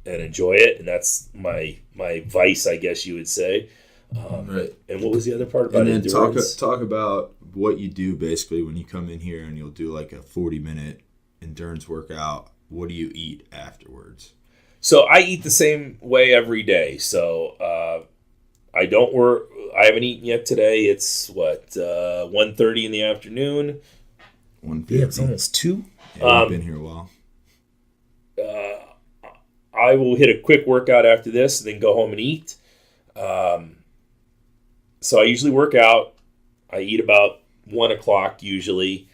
enjoy it, and that's my vice, I guess you would say. Right. And what was the other part about and then endurance? talk about what you do basically when you come in here and you'll do like a 40-minute endurance workout. What do you eat afterwards? So I eat the same way every day. So I don't work. I haven't eaten yet today. It's 1:30 in the afternoon. 1:50. Yeah, it's almost 2. Yeah, we've been here a while. I will hit a quick workout after this and then go home and eat. So I usually work out. I eat about 1 o'clock usually.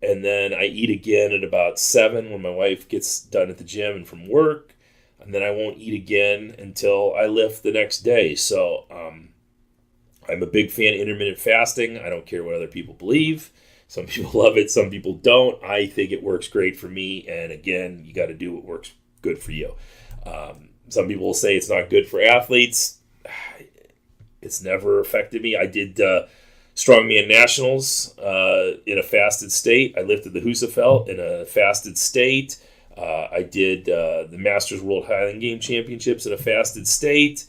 And then I eat again at about 7 when my wife gets done at the gym and from work. And then I won't eat again until I lift the next day. So I'm a big fan of intermittent fasting. I don't care what other people believe. Some people love it, some people don't. I think it works great for me. And again, you got to do what works good for you. Some people will say it's not good for athletes. It's never affected me. I did Strongman Nationals in a fasted state. I lifted the Husafelt in a fasted state. I did the Masters World Highland Game Championships in a fasted state.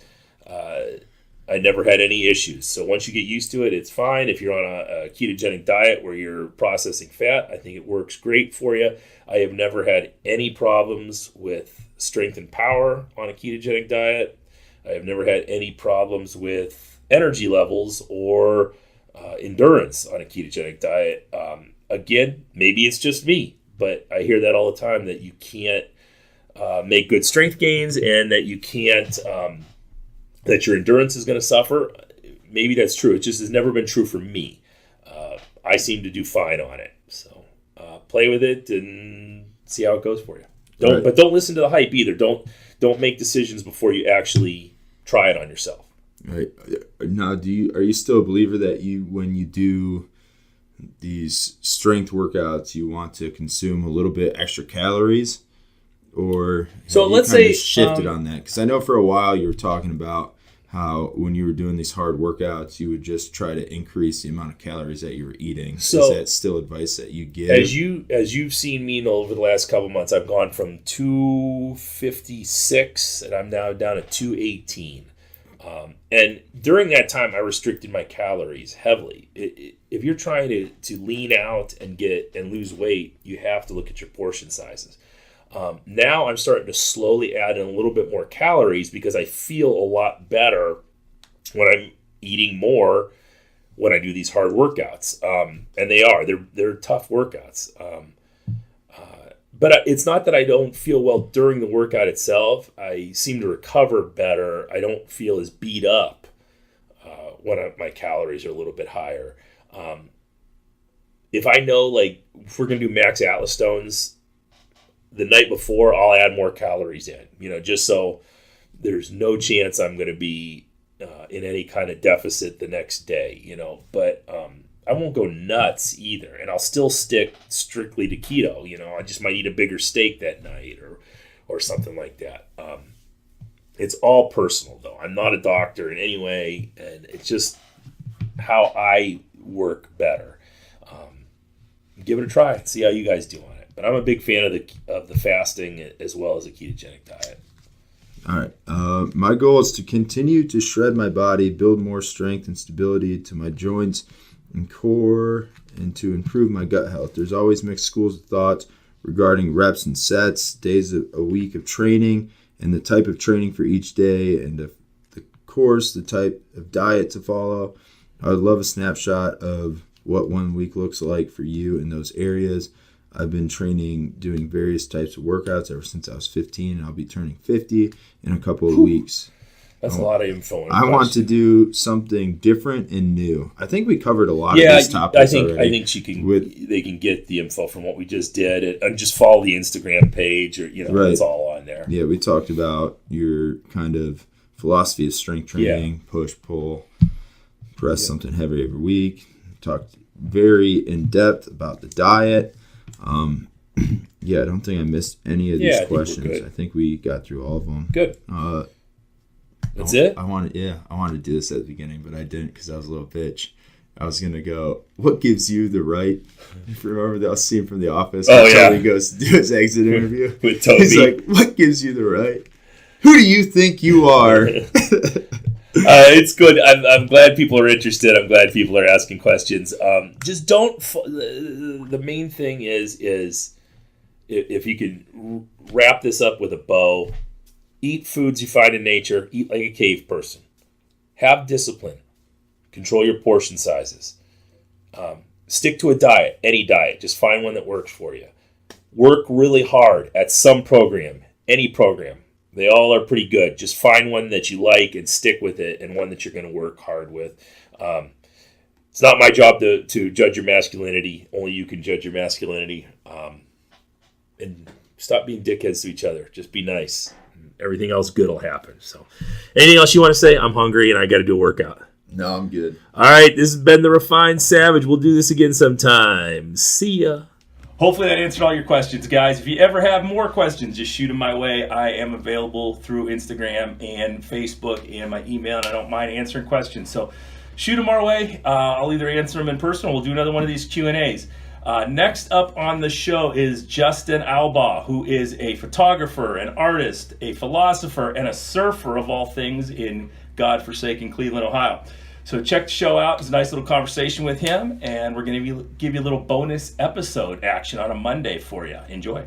I never had any issues. So once you get used to it, it's fine. If you're on a ketogenic diet where you're processing fat, I think it works great for you. I have never had any problems with strength and power on a ketogenic diet. I have never had any problems with energy levels or endurance on a ketogenic diet. Again, maybe it's just me, but I hear that all the time, that you can't make good strength gains and that you can't, that your endurance is going to suffer. Maybe that's true. It just has never been true for me. I seem to do fine on it. So play with it and see how it goes for you. But don't listen to the hype either. Don't make decisions before you actually try it on yourself. Right. Now, are you still a believer that when you do these strength workouts, you want to consume a little bit extra calories, or so have let's you kind say of shifted on that? Because I know for a while you were talking about how when you were doing these hard workouts, you would just try to increase the amount of calories that you were eating. So is that still advice that you give? As you've seen me over the last couple of months, I've gone from 256 and I'm now down to 218. And during that time, I restricted my calories heavily. If you're trying to lean out and lose weight, you have to look at your portion sizes. Now I'm starting to slowly add in a little bit more calories because I feel a lot better when I'm eating more when I do these hard workouts. And they're tough workouts. But it's not that I don't feel well during the workout itself. I seem to recover better. I don't feel as beat up when my calories are a little bit higher. If I know, like, if we're going to do max Atlas stones, the night before, I'll add more calories in, just so there's no chance I'm going to be in any kind of deficit the next day, But I won't go nuts either, and I'll still stick strictly to keto. I just might eat a bigger steak that night or something like that. It's all personal, though. I'm not a doctor in any way, and it's just how I work better. Give it a try and see how you guys do on it. But I'm a big fan of the fasting as well as a ketogenic diet. All right. My goal is to continue to shred my body, build more strength and stability to my joints and core, and to improve my gut health. There's always mixed schools of thought regarding reps and sets, days a week of training, and the type of training for each day, and the course, the type of diet to follow. I would love a snapshot of what 1 week looks like for you in those areas. I've been doing various types of workouts ever since I was 15, and I'll be turning 50 in a couple of weeks. That's a lot of info. I want to do something different and new. I think we covered a lot of these topics already. I think they can get the info from what we just did and just follow the Instagram page, or right. It's all on there. Yeah, we talked about your kind of philosophy of strength training, push, pull, press something heavy every week. Talked very in depth about the diet. I don't think I missed any of these questions. I think we got through all of them. Good. That's it? I wanted to do this at the beginning, but I didn't because I was a little bitch. I was going to go, what gives you the right? If you remember that scene from The Office where Tony goes to do his exit interview? With Toby. He's like, what gives you the right? Who do you think you are? It's good. I'm glad people are interested. I'm glad people are asking questions. Just don't. The main thing is if you can wrap this up with a bow, eat foods you find in nature. Eat like a cave person. Have discipline. Control your portion sizes. Stick to a diet, any diet. Just find one that works for you. Work really hard at some program, any program. They all are pretty good. Just find one that you like and stick with it, and one that you're going to work hard with. It's not my job to judge your masculinity. Only you can judge your masculinity. And stop being dickheads to each other. Just be nice. Everything else good will happen. So, anything else you want to say? I'm hungry and I got to do a workout. No, I'm good. All right, this has been The Refined Savage. We'll do this again sometime. See ya. Hopefully that answered all your questions, guys. If you ever have more questions, just shoot them my way. I am available through Instagram and Facebook and my email, and I don't mind answering questions. So shoot them our way. I'll either answer them in person or we'll do another one of these Q&As. Next up on the show is Justin Albaugh, who is a photographer, an artist, a philosopher, and a surfer of all things in godforsaken Cleveland, Ohio. So check the show out. It's a nice little conversation with him, and we're going to give you a little bonus episode action on a Monday for you. Enjoy.